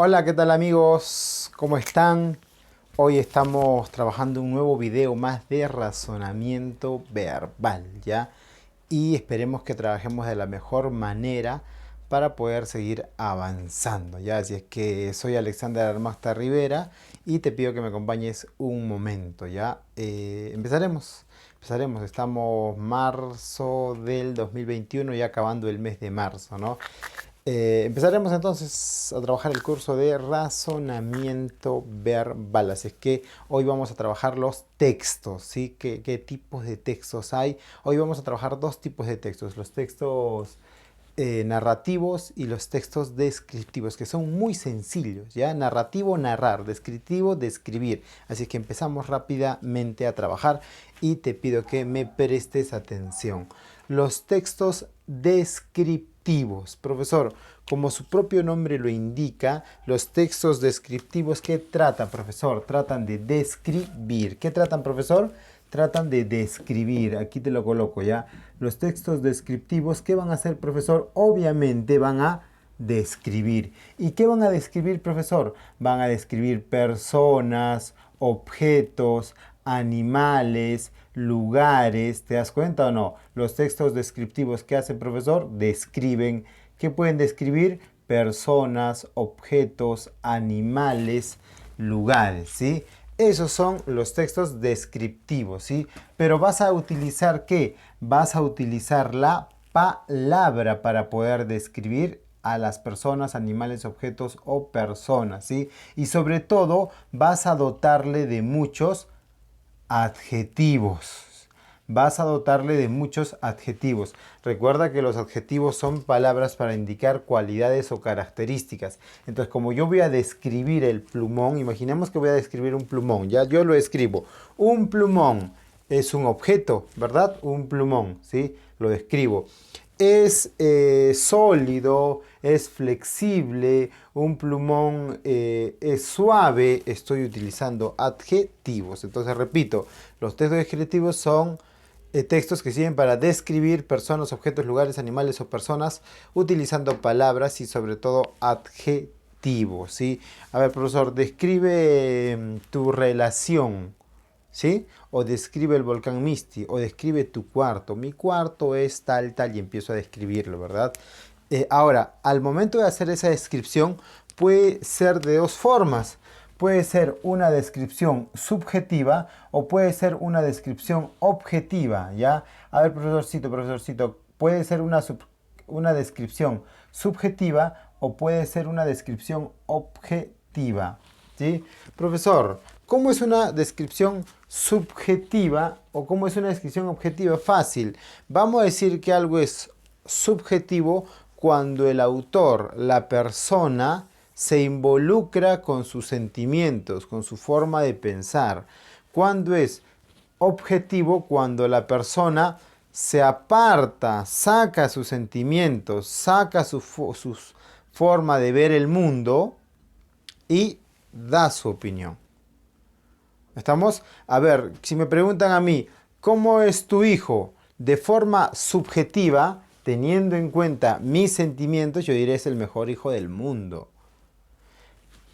Hola, ¿qué tal amigos? ¿Cómo están? Hoy estamos trabajando un nuevo video más de razonamiento verbal, ¿ya? Y esperemos que trabajemos de la mejor manera para poder seguir avanzando, ¿ya? Así es que soy Alexander Armasta Rivera y te pido que me acompañes un momento, ¿ya? Empezaremos. Estamos marzo del 2021, ya acabando el mes de marzo, ¿no? Empezaremos entonces a trabajar el curso de razonamiento verbal. Así es que hoy vamos a trabajar los textos, ¿sí? ¿Qué tipos de textos hay? Hoy vamos a trabajar dos tipos de textos. Los textos narrativos y los textos descriptivos, que son muy sencillos, ¿ya? Narrativo, narrar, descriptivo, describir. Así que empezamos rápidamente a trabajar y te pido que me prestes atención. Los textos descriptivos. Profesor, como su propio nombre lo indica, los textos descriptivos, ¿qué tratan, profesor? Tratan de describir. ¿Qué tratan, profesor? Tratan de describir. Aquí te lo coloco ya. Los textos descriptivos, ¿qué van a hacer, profesor? Obviamente van a describir. ¿Y qué van a describir, profesor? Van a describir personas, objetos, animales, lugares. ¿Te das cuenta o no? Los textos descriptivos que hace el profesor describen. ¿Qué pueden describir? Personas, objetos, animales, lugares, ¿sí? Esos son los textos descriptivos, ¿sí? Pero vas a utilizar ¿qué? Vas a utilizar la palabra para poder describir a las personas, animales, objetos o personas, ¿sí? Y sobre todo vas a dotarle de muchos adjetivos. Vas a dotarle de muchos adjetivos. Recuerda que los adjetivos son palabras para indicar cualidades o características. Entonces, como yo voy a describir el plumón, imaginemos que voy a describir un plumón, ya yo lo escribo. Un plumón es un objeto, ¿verdad? Un plumón, ¿sí? Lo describo. Es sólido, es flexible, un plumón es suave. Estoy utilizando adjetivos. Entonces repito, los textos descriptivos son textos que sirven para describir personas, objetos, lugares, animales o personas utilizando palabras y sobre todo adjetivos, ¿sí? A ver, profesor, describe tu relación, ¿sí? O describe el volcán Misti, o describe tu cuarto. Mi cuarto es tal, tal, y empiezo a describirlo, ¿verdad? Ahora, al momento de hacer esa descripción, puede ser de dos formas. Puede ser una descripción subjetiva o puede ser una descripción objetiva, ¿ya? A ver, profesorcito, puede ser una descripción subjetiva o puede ser una descripción objetiva, ¿sí? Profesor, ¿cómo es una descripción subjetiva o cómo es una descripción objetiva? Fácil. Vamos a decir que algo es subjetivo cuando el autor, la persona, se involucra con sus sentimientos, con su forma de pensar. Cuando es objetivo, cuando la persona se aparta, saca sus sentimientos, saca su forma de ver el mundo y da su opinión. ¿Estamos? A ver, si me preguntan a mí, ¿cómo es tu hijo? De forma subjetiva, teniendo en cuenta mis sentimientos, yo diré es el mejor hijo del mundo.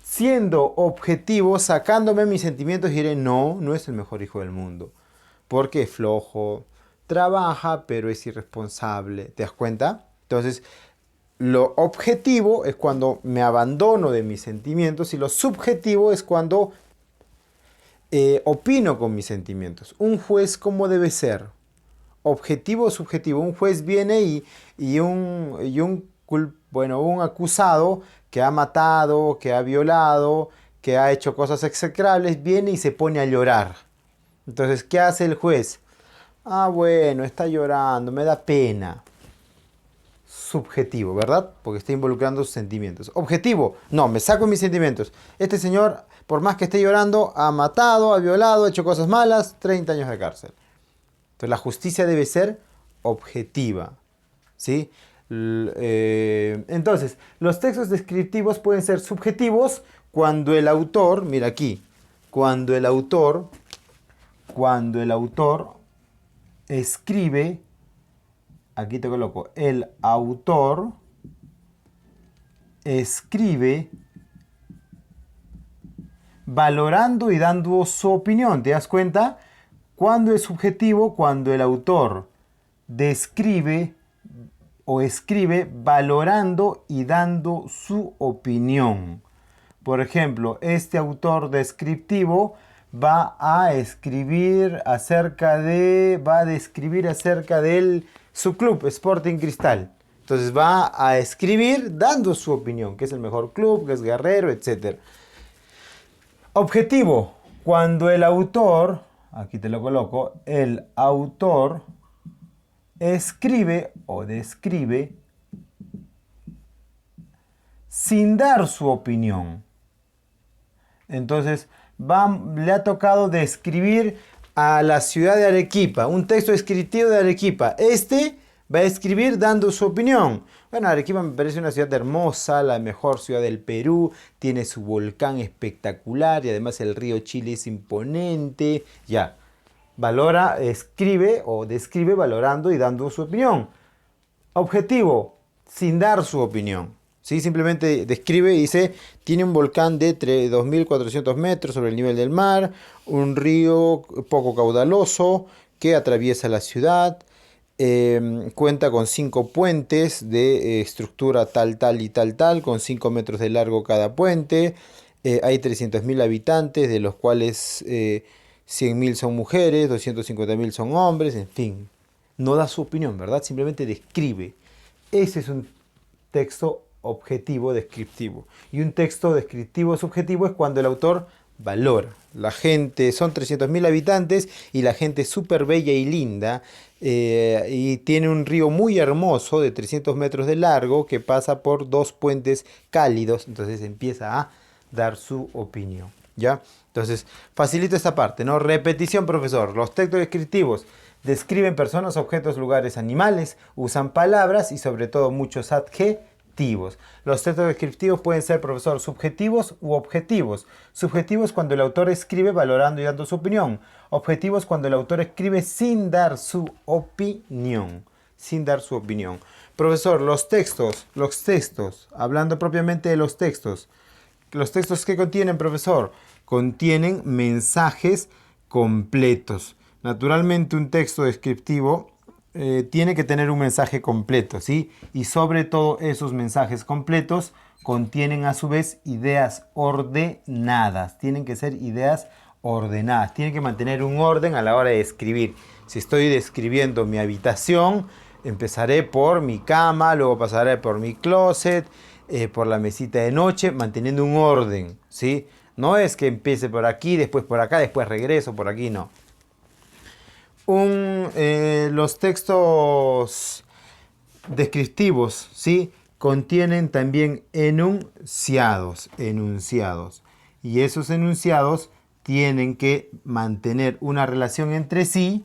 Siendo objetivo, sacándome mis sentimientos, diré no, no es el mejor hijo del mundo. Porque es flojo, trabaja, pero es irresponsable. ¿Te das cuenta? Entonces, lo objetivo es cuando me abandono de mis sentimientos y lo subjetivo es cuando opino con mis sentimientos. Un juez, ¿cómo debe ser? Objetivo o subjetivo. Un juez viene un acusado que ha matado, que ha violado, que ha hecho cosas execrables, viene y se pone a llorar. Entonces, ¿qué hace el juez? Ah, bueno, está llorando, me da pena. Subjetivo, ¿verdad? Porque está involucrando sus sentimientos. Objetivo, no, me saco mis sentimientos. Este señor, por más que esté llorando, ha matado, ha violado, ha hecho cosas malas, 30 años de cárcel. Entonces la justicia debe ser objetiva, ¿sí? Entonces, los textos descriptivos pueden ser subjetivos cuando el autor, mira aquí, cuando el autor escribe, aquí te coloco, el autor escribe valorando y dando su opinión. ¿Te das cuenta? ¿Cuándo es subjetivo? Cuando el autor describe o escribe valorando y dando su opinión. Por ejemplo, este autor descriptivo va a describir acerca de su club Sporting Cristal. Entonces va a escribir dando su opinión, que es el mejor club, que es guerrero, etc. Objetivo, cuando el autor, aquí te lo coloco, el autor escribe o describe sin dar su opinión. Entonces, le ha tocado describir a la ciudad de Arequipa, un texto descriptivo de Arequipa. Este va a escribir dando su opinión. Bueno, Arequipa me parece una ciudad hermosa, la mejor ciudad del Perú, tiene su volcán espectacular y además el río Chile es imponente. Ya, valora, escribe o describe valorando y dando su opinión. Objetivo, sin dar su opinión. ¿Sí? Simplemente describe y dice, tiene un volcán de 2.400 metros sobre el nivel del mar, un río poco caudaloso que atraviesa la ciudad, cuenta con 5 puentes de estructura tal y tal, con 5 metros de largo cada puente, hay 300.000 habitantes, de los cuales 100.000 son mujeres, 250.000 son hombres, en fin, no da su opinión, ¿verdad? Simplemente describe. Ese es un texto objetivo descriptivo. Y un texto descriptivo subjetivo es cuando el autor valora. La gente, son 300.000 habitantes y la gente es súper bella y linda y tiene un río muy hermoso de 300 metros de largo que pasa por 2 puentes cálidos. Entonces empieza a dar su opinión. ¿Ya? Entonces facilito esta parte, ¿no? Repetición, profesor. Los textos descriptivos describen personas, objetos, lugares, animales, usan palabras y sobre todo muchos adjetivos. Los textos descriptivos pueden ser, profesor, subjetivos u objetivos. Subjetivos cuando el autor escribe valorando y dando su opinión. Objetivos cuando el autor escribe sin dar su opinión. Sin dar su opinión. Profesor, los textos, hablando propiamente de los textos. ¿Los textos qué contienen, profesor? Contienen mensajes completos. Naturalmente un texto descriptivo tiene que tener un mensaje completo, ¿sí? Y sobre todo esos mensajes completos contienen a su vez ideas ordenadas. Tienen que ser ideas ordenadas. Tienen que mantener un orden a la hora de escribir. Si estoy describiendo mi habitación, empezaré por mi cama, luego pasaré por mi closet, por la mesita de noche, manteniendo un orden, ¿sí? No es que empiece por aquí, después por acá, después regreso por aquí, no. Los textos descriptivos, ¿sí? Contienen también enunciados. Y esos enunciados tienen que mantener una relación entre sí,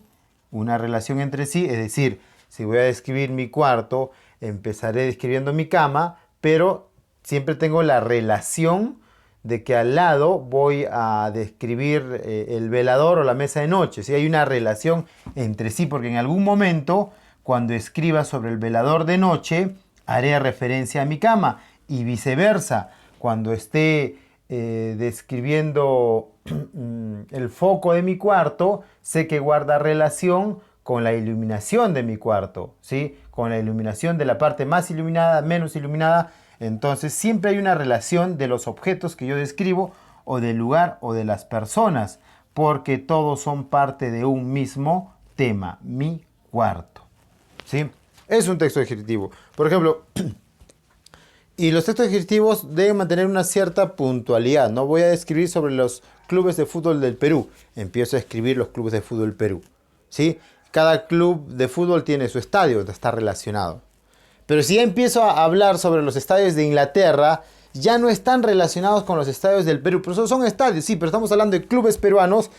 es decir, si voy a describir mi cuarto, empezaré describiendo mi cama, pero siempre tengo la relación de que al lado voy a describir el velador o la mesa de noche. ¿Sí? Hay una relación entre sí, porque en algún momento, cuando escriba sobre el velador de noche, haré referencia a mi cama y viceversa. Cuando esté describiendo el foco de mi cuarto, sé que guarda relación con la iluminación de mi cuarto, ¿sí? Con la iluminación de la parte más iluminada, menos iluminada. Entonces siempre hay una relación de los objetos que yo describo o del lugar o de las personas, porque todos son parte de un mismo tema, mi cuarto. ¿Sí? Es un texto descriptivo. Por ejemplo, y los textos descriptivos deben mantener una cierta puntualidad. No voy a describir sobre los clubes de fútbol del Perú. Empiezo a escribir los clubes de fútbol del Perú. ¿Sí? Cada club de fútbol tiene su estadio, está relacionado. Pero si ya empiezo a hablar sobre los estadios de Inglaterra, ya no están relacionados con los estadios del Perú. Pero son estadios, sí, pero estamos hablando de clubes peruanos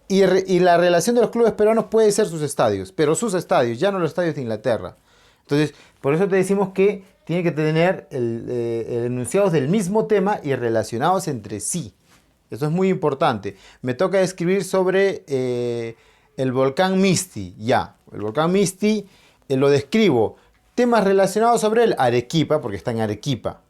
y la relación de los clubes peruanos puede ser sus estadios, pero sus estadios, ya no los estadios de Inglaterra. Entonces, por eso te decimos que tiene que tener enunciados del mismo tema y relacionados entre sí. Eso es muy importante. Me toca escribir sobre el volcán Misti. Ya, el volcán Misti lo describo. Temas relacionados sobre él, Arequipa, porque está en Arequipa.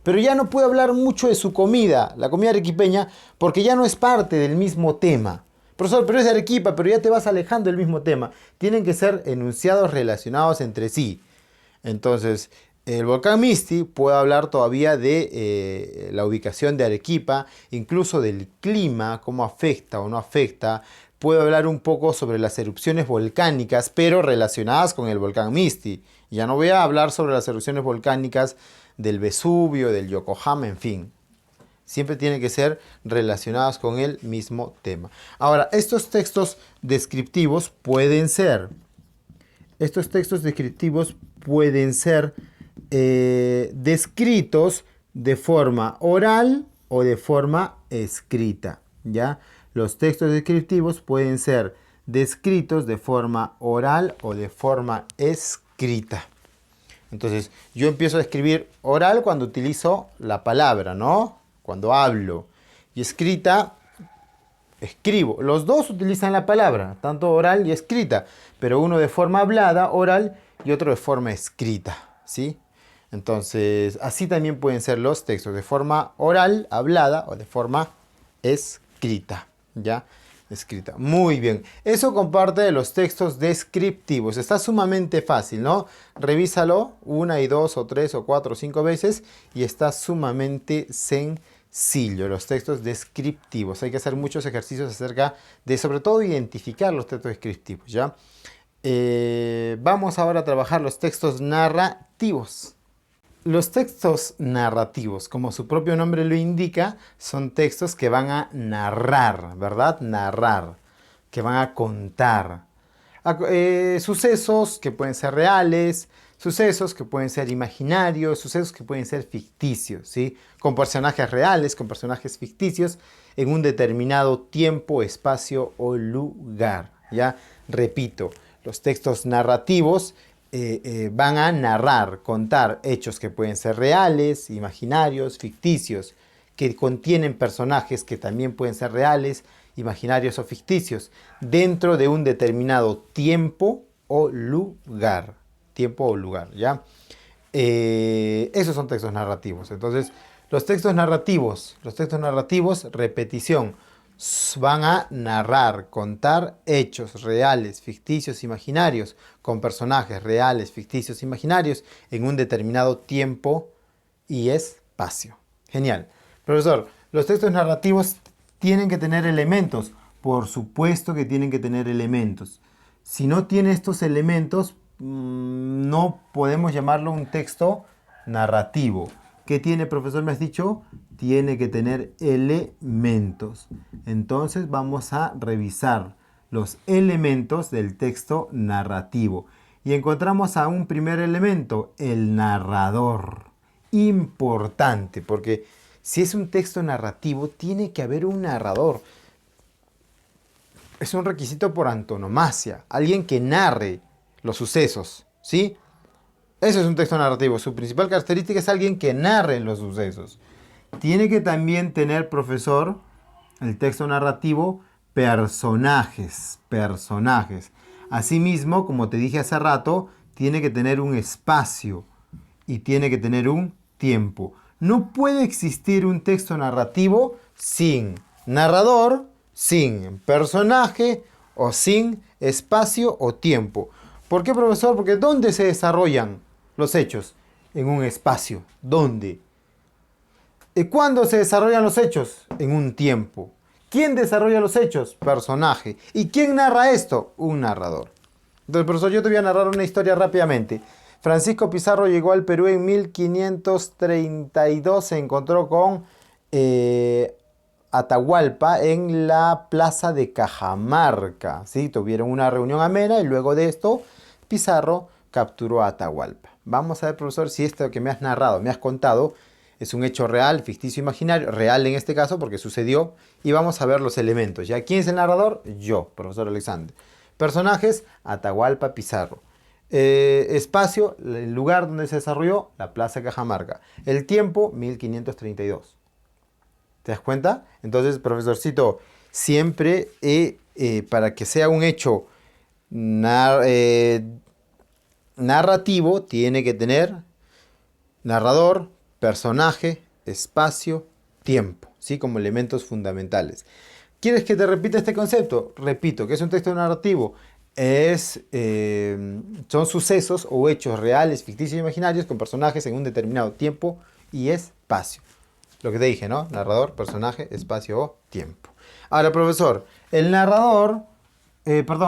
pero ya no puede hablar mucho de su comida, la comida arequipeña, porque ya no es parte del mismo tema. Profesor, pero es de Arequipa, pero ya te vas alejando del mismo tema. Tienen que ser enunciados relacionados entre sí. Entonces, el volcán Misti puede hablar todavía de la ubicación de Arequipa, incluso del clima, cómo afecta o no afecta. Puede hablar un poco sobre las erupciones volcánicas, pero relacionadas con el volcán Misti. Ya no voy a hablar sobre las erupciones volcánicas del Vesubio, del Yokohama, en fin. Siempre tienen que ser relacionadas con el mismo tema. Ahora, estos textos descriptivos pueden ser descritos de forma oral o de forma escrita, ¿ya? Los textos descriptivos pueden ser descritos de forma oral o de forma escrita. Entonces, yo empiezo a escribir oral cuando utilizo la palabra, ¿no? Cuando hablo. Y escrita, escribo. Los dos utilizan la palabra, tanto oral y escrita, pero uno de forma hablada, oral, y otro de forma escrita, ¿sí? Entonces, así también pueden ser los textos, de forma oral, hablada, o de forma escrita, ¿ya? Escrita. Muy bien. Eso comparte de los textos descriptivos. Está sumamente fácil, ¿no? Revísalo una y dos o tres o cuatro o cinco veces y está sumamente sencillo. Los textos descriptivos. Hay que hacer muchos ejercicios acerca de, sobre todo, identificar los textos descriptivos, ¿ya? Vamos ahora a trabajar los textos narrativos. Los textos narrativos, como su propio nombre lo indica, son textos que van a narrar, ¿verdad? Narrar, que van a contar. Sucesos que pueden ser reales, sucesos que pueden ser imaginarios, sucesos que pueden ser ficticios, ¿sí? Con personajes reales, con personajes ficticios, en un determinado tiempo, espacio o lugar, ¿ya? Repito, los textos narrativos van a narrar, contar hechos que pueden ser reales, imaginarios, ficticios, que contienen personajes que también pueden ser reales, imaginarios o ficticios, dentro de un determinado tiempo o lugar. Tiempo o lugar, ¿ya? Esos son textos narrativos. Entonces, los textos narrativos, repetición, van a narrar, contar hechos reales, ficticios, imaginarios, con personajes reales, ficticios, imaginarios, en un determinado tiempo y espacio. Genial. Profesor, los textos narrativos tienen que tener elementos. Por supuesto que tienen que tener elementos. Si no tiene estos elementos, no podemos llamarlo un texto narrativo. ¿Qué tiene, profesor? Me has dicho, tiene que tener elementos. Entonces vamos a revisar los elementos del texto narrativo. Y encontramos a un primer elemento, el narrador. Importante, porque si es un texto narrativo, tiene que haber un narrador. Es un requisito por antonomasia. Alguien que narre los sucesos, ¿sí? Eso es un texto narrativo. Su principal característica es alguien que narre los sucesos. Tiene que también tener, profesor, el texto narrativo, personajes. Asimismo, como te dije hace rato, tiene que tener un espacio y tiene que tener un tiempo. No puede existir un texto narrativo sin narrador, sin personaje o sin espacio o tiempo. ¿Por qué, profesor? Porque ¿dónde se desarrollan los hechos? En un espacio. ¿Dónde? ¿Y cuándo se desarrollan los hechos? En un tiempo. ¿Quién desarrolla los hechos? Personaje. ¿Y quién narra esto? Un narrador. Entonces, profesor, yo te voy a narrar una historia rápidamente. Francisco Pizarro llegó al Perú en 1532. Se encontró con Atahualpa en la plaza de Cajamarca, ¿sí? Tuvieron una reunión amena y luego de esto Pizarro capturó a Atahualpa. Vamos a ver, profesor, si esto que me has narrado, me has contado, es un hecho real, ficticio, imaginario, real en este caso porque sucedió, y vamos a ver los elementos. ¿Ya? ¿Quién es el narrador? Yo, profesor Alexander. Personajes, Atahualpa, Pizarro. Espacio, el lugar donde se desarrolló, la plaza de Cajamarca. El tiempo, 1532. ¿Te das cuenta? Entonces, profesorcito, siempre para que sea un hecho narrativo, tiene que tener narrador, personaje, espacio, tiempo, ¿sí? Como elementos fundamentales. ¿Quieres que te repita este concepto? Repito, que es un texto narrativo. Son sucesos o hechos reales, ficticios e imaginarios con personajes en un determinado tiempo y espacio. Lo que te dije, ¿no? Narrador, personaje, espacio o tiempo. Ahora, profesor, el narrador,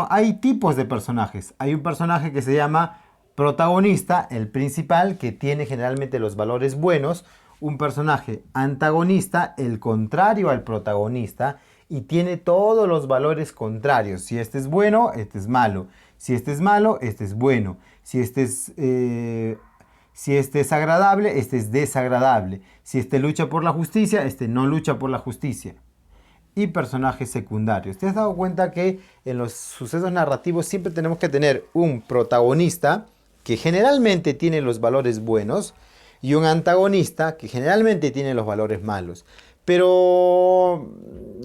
hay tipos de personajes. Hay un personaje que se llama protagonista, el principal, que tiene generalmente los valores buenos. Un personaje antagonista, el contrario al protagonista, y tiene todos los valores contrarios. Si este es bueno, este es malo. Si este es malo, este es bueno. Si este es agradable, este es desagradable. Si este lucha por la justicia, este no lucha por la justicia. Y personajes secundarios. ¿Te has dado cuenta que en los sucesos narrativos siempre tenemos que tener un protagonista que generalmente tiene los valores buenos y un antagonista que generalmente tiene los valores malos? Pero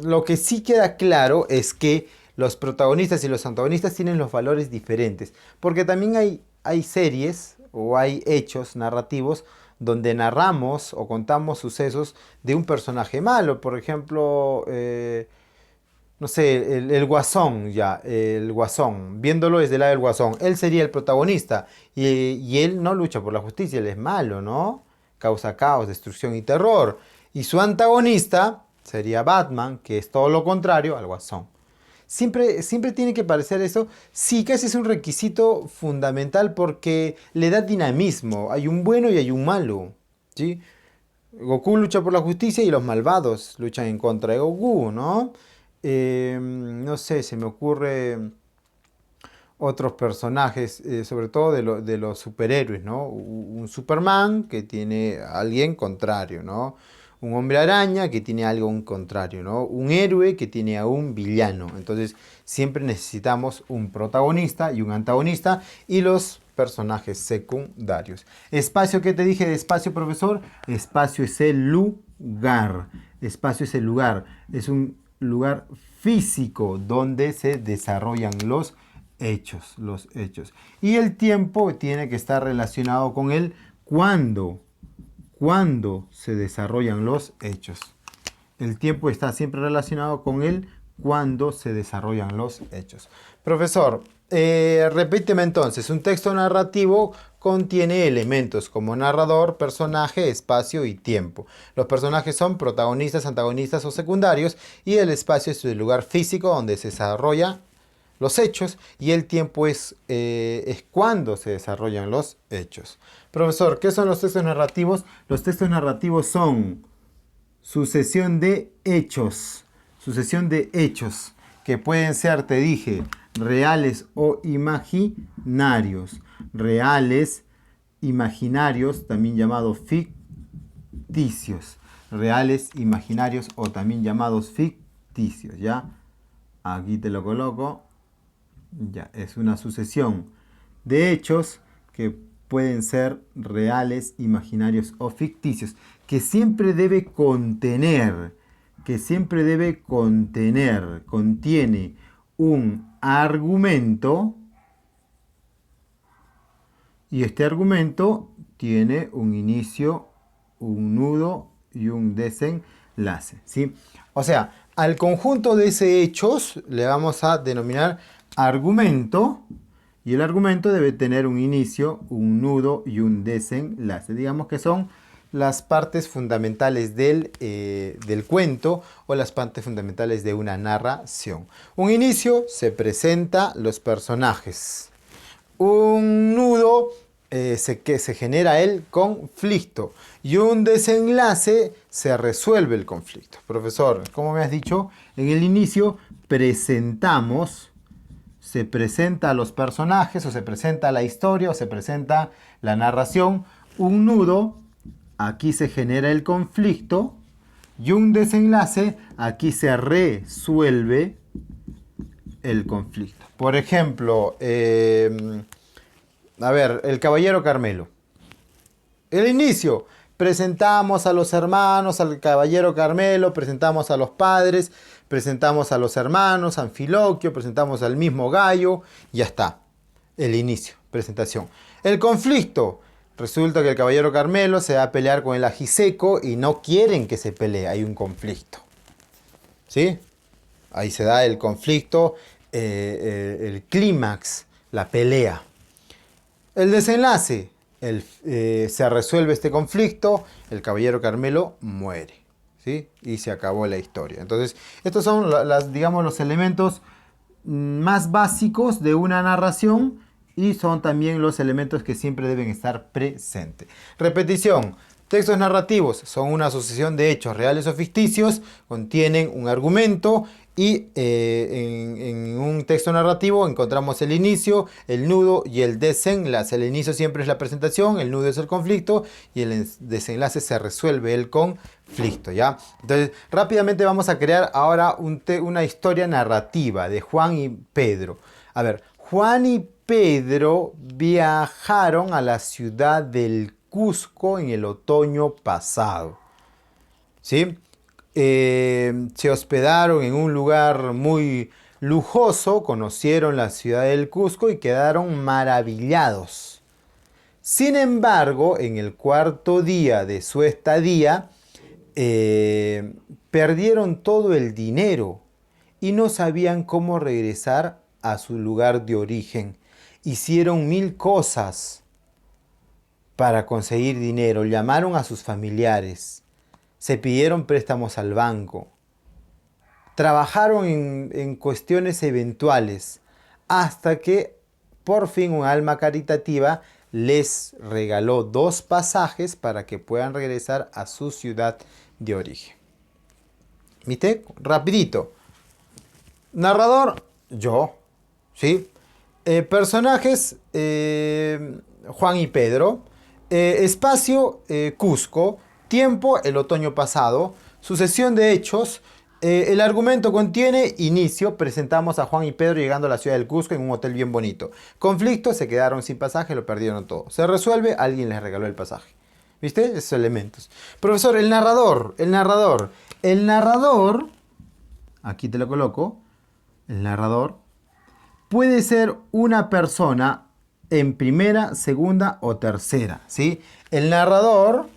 lo que sí queda claro es que los protagonistas y los antagonistas tienen los valores diferentes. Porque también hay series o hay hechos narrativos donde narramos o contamos sucesos de un personaje malo. Por ejemplo, no sé, el Guasón, viéndolo desde el lado del Guasón, él sería el protagonista y él no lucha por la justicia, él es malo, ¿no? Causa caos, destrucción y terror. Y su antagonista sería Batman, que es todo lo contrario al Guasón. Siempre tiene que parecer eso. Sí, casi es un requisito fundamental porque le da dinamismo. Hay un bueno y hay un malo, ¿sí? Goku lucha por la justicia y los malvados luchan en contra de Goku, ¿no? No sé, se me ocurre otros personajes, sobre todo de los superhéroes, ¿no? Un Superman que tiene a alguien contrario, ¿no? Un hombre araña que tiene algo en contrario, ¿no? Un héroe que tiene a un villano. Entonces siempre necesitamos un protagonista y un antagonista y los personajes secundarios. Espacio, ¿qué te dije de espacio, profesor? Espacio es el lugar. Espacio es el lugar. Es un lugar físico donde se desarrollan los hechos. Y el tiempo tiene que estar relacionado con el cuándo se desarrollan los hechos. El tiempo está siempre relacionado con el cuándo se desarrollan los hechos. Profesor, repíteme entonces, un texto narrativo contiene elementos como narrador, personaje, espacio y tiempo. Los personajes son protagonistas, antagonistas o secundarios y el espacio es el lugar físico donde se desarrollan los hechos y el tiempo es cuando se desarrollan los hechos. Profesor, ¿qué son los textos narrativos? Los textos narrativos son sucesión de hechos que pueden ser, te dije, reales o imaginarios. Reales, imaginarios, también llamados ficticios. Reales, imaginarios o también llamados ficticios, ¿ya? Aquí te lo coloco. Ya, es una sucesión de hechos que pueden ser reales, imaginarios o ficticios, que siempre debe contener, contiene un argumento y este argumento tiene un inicio, un nudo y un desenlace, ¿sí? O sea, al conjunto de esos hechos le vamos a denominar argumento y el argumento debe tener un inicio, un nudo y un desenlace. Digamos que son las partes fundamentales del cuento o las partes fundamentales de una narración. Un inicio, se presenta los personajes. Un nudo, se genera el conflicto. Y un desenlace, se resuelve el conflicto. Profesor, como me has dicho, en el inicio se presenta a los personajes, o se presenta la historia, o se presenta la narración. Un nudo, aquí se genera el conflicto. Y un desenlace, aquí se resuelve el conflicto. Por ejemplo, el Caballero Carmelo. El inicio, presentamos a los hermanos, al Caballero Carmelo, presentamos a los padres, presentamos a los hermanos, a Anfiloquio, presentamos al mismo Gallo, ya está. El inicio, presentación. El conflicto, Resulta que el caballero Carmelo se va a pelear con el ajiseco y no quieren que se pelee, hay un conflicto. ¿Sí? Ahí se da el conflicto, el clímax, la pelea. El desenlace, se resuelve este conflicto, el caballero Carmelo muere, ¿sí? Y se acabó la historia. Entonces, estos son digamos, los elementos más básicos de una narración y son también los elementos que siempre deben estar presentes. Repetición. Textos narrativos son una asociación de hechos reales o ficticios, contienen un argumento y en un texto narrativo encontramos el inicio, el nudo y el desenlace. El inicio siempre es la presentación, el nudo es el conflicto y el desenlace se resuelve el conflicto, ¿ya? Entonces, rápidamente vamos a crear ahora una historia narrativa de Juan y Pedro. A ver, Juan y Pedro viajaron a la ciudad del Cusco en el otoño pasado, ¿sí? Se hospedaron en un lugar muy lujoso, conocieron la ciudad del Cusco y quedaron maravillados. Sin embargo, en el cuarto día de su estadía, perdieron todo el dinero y no sabían cómo regresar a su lugar de origen. Hicieron 1000 cosas para conseguir dinero, llamaron a sus familiares, se pidieron préstamos al banco, trabajaron en cuestiones eventuales, hasta que por fin un alma caritativa les regaló 2 pasajes para que puedan regresar a su ciudad de origen. ¿Viste? Rapidito. Narrador, yo, ¿sí? Personajes, Juan y Pedro. Espacio, Cusco. Tiempo, el otoño pasado. Sucesión de hechos. El argumento contiene inicio. Presentamos a Juan y Pedro llegando a la ciudad del Cusco en un hotel bien bonito. Conflicto, se quedaron sin pasaje, lo perdieron todo. Se resuelve, alguien les regaló el pasaje. ¿Viste? Esos elementos. Profesor, el narrador. Aquí te lo coloco. El narrador puede ser una persona en primera, segunda o tercera, ¿sí? El narrador,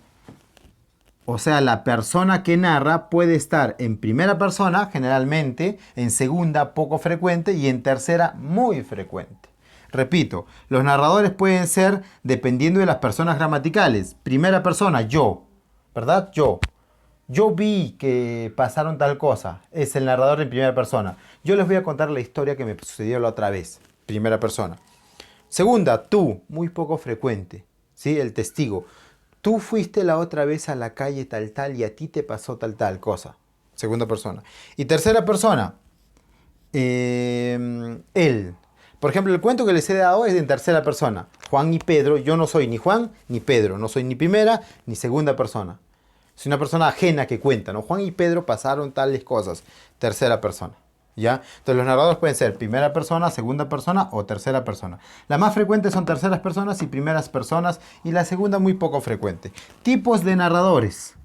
o sea, la persona que narra, puede estar en primera persona, generalmente, en segunda, poco frecuente, y en tercera, muy frecuente. Repito, los narradores pueden ser, dependiendo de las personas gramaticales, primera persona, yo, ¿verdad? Yo vi que pasaron tal cosa. Es el narrador en primera persona. Yo les voy a contar la historia que me sucedió la otra vez. Primera persona. Segunda, tú. Muy poco frecuente. ¿Sí? El testigo. Tú fuiste la otra vez a la calle tal tal y a ti te pasó tal tal cosa. Segunda persona. Y tercera persona. Él. Por ejemplo, el cuento que les he dado es en tercera persona. Juan y Pedro. Yo no soy ni Juan ni Pedro. No soy ni primera ni segunda persona. Es una persona ajena que cuenta, ¿no? Juan y Pedro pasaron tales cosas. Tercera persona, ¿ya? Entonces los narradores pueden ser primera persona, segunda persona o tercera persona. Las más frecuentes son terceras personas y primeras personas y la segunda muy poco frecuente. Tipos de narradores.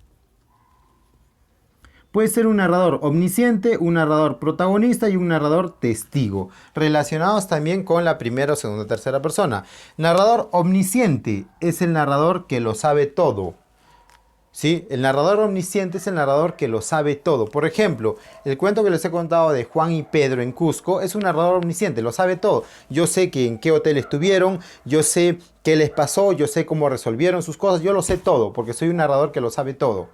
Puede ser un narrador omnisciente, un narrador protagonista y un narrador testigo, relacionados también con la primera, segunda o tercera persona. Narrador omnisciente es el narrador que lo sabe todo. ¿Sí? El narrador omnisciente es el narrador que lo sabe todo. Por ejemplo, el cuento que les he contado de Juan y Pedro en Cusco es un narrador omnisciente, lo sabe todo. Yo sé en qué hotel estuvieron, yo sé qué les pasó, yo sé cómo resolvieron sus cosas, yo lo sé todo, porque soy un narrador que lo sabe todo.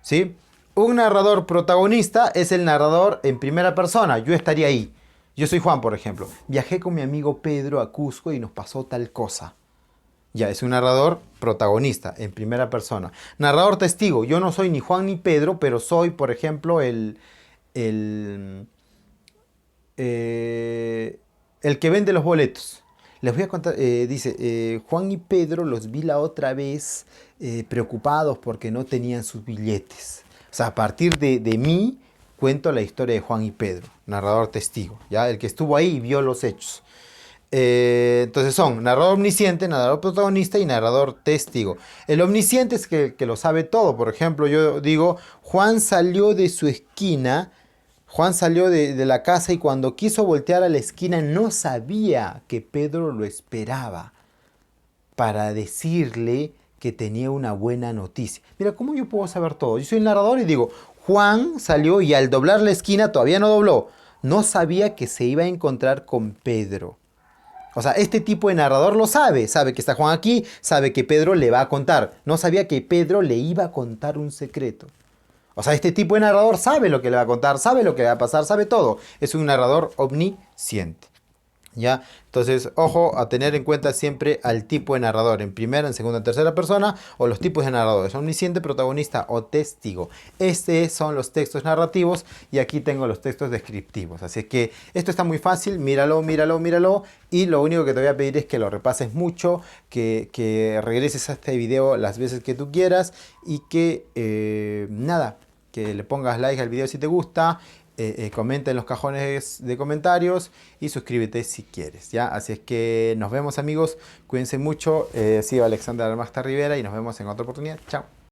¿Sí? Un narrador protagonista es el narrador en primera persona, yo estaría ahí. Yo soy Juan, por ejemplo. Viajé con mi amigo Pedro a Cusco y nos pasó tal cosa. Ya, es un narrador protagonista, en primera persona. Narrador testigo. Yo no soy ni Juan ni Pedro, pero soy, por ejemplo, el que vende los boletos. Les voy a contar, dice, Juan y Pedro los vi la otra vez preocupados porque no tenían sus billetes. O sea, a partir de mí cuento la historia de Juan y Pedro, narrador testigo. ¿Ya? El que estuvo ahí y vio los hechos. Entonces son narrador omnisciente, narrador protagonista y narrador testigo. El omnisciente es que lo sabe todo. Por ejemplo, yo digo, Juan salió de su esquina, Juan salió de la casa y cuando quiso voltear a la esquina no sabía que Pedro lo esperaba. para decirle que tenía una buena noticia. Mira, ¿cómo yo puedo saber todo? Yo soy el narrador y digo, Juan salió y al doblar la esquina todavía no dobló. No sabía que se iba a encontrar con Pedro. O sea, este tipo de narrador lo sabe. Sabe que está Juan aquí, sabe que Pedro le va a contar. No sabía que Pedro le iba a contar un secreto. O sea, este tipo de narrador sabe lo que le va a contar, sabe lo que le va a pasar, sabe todo. Es un narrador omnisciente. ¿Ya? Entonces, ojo a tener en cuenta siempre al tipo de narrador, en primera, en segunda, en tercera persona, o los tipos de narradores, omnisciente, protagonista o testigo. Estos son los textos narrativos y aquí tengo los textos descriptivos. Así es que esto está muy fácil, míralo, míralo, míralo. Y lo único que te voy a pedir es que lo repases mucho, que regreses a este video las veces que tú quieras y que, nada, que le pongas like al video si te gusta. Comenta en los cajones de comentarios y suscríbete si quieres, ¿ya? Así es que nos vemos, amigos, cuídense mucho, sigo Alexander Armasta Rivera y nos vemos en otra oportunidad, chao.